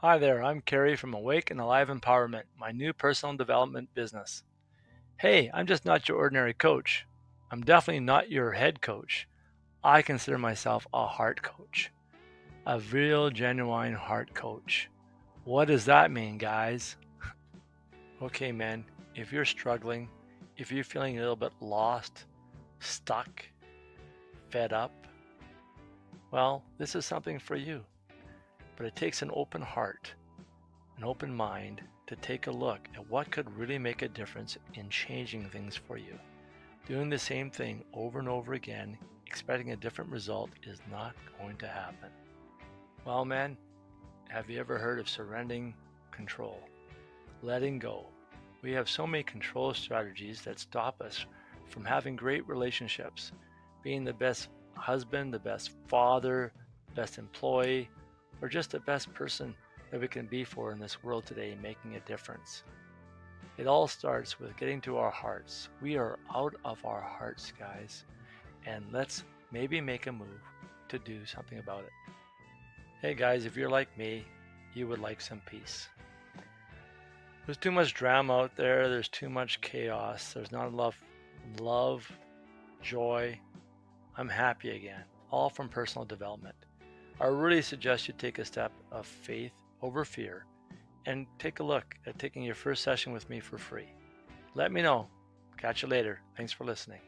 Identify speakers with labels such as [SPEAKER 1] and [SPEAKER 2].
[SPEAKER 1] Hi there, I'm Kerry from Awake and Alive Empowerment, my new personal development business. Hey, I'm just not your ordinary coach. I'm definitely not your head coach. I consider myself a heart coach, a real, genuine heart coach. What does that mean, guys? Okay, man, if you're struggling, if you're feeling a little bit lost, stuck, fed up, well, this is something for you. But it takes an open heart, an open mind to take a look at what could really make a difference in changing things for you. Doing the same thing over and over again, expecting a different result, is not going to happen. Well, man, have you ever heard of surrendering control? Letting go. We have so many control strategies that stop us from having great relationships, being the best husband, the best father, best employee, or just the best person that we can be for in this world today, making a difference. It all starts with getting to our hearts. We are out of our hearts, guys, and let's maybe make a move to do something about it. Hey guys, if you're like me, you would like some peace. There's too much drama out there, there's too much chaos, there's not enough love, joy. I'm happy again, all from personal development. I really suggest you take a step of faith over fear and take a look at taking your first session with me for free. Let me know. Catch you later. Thanks for listening.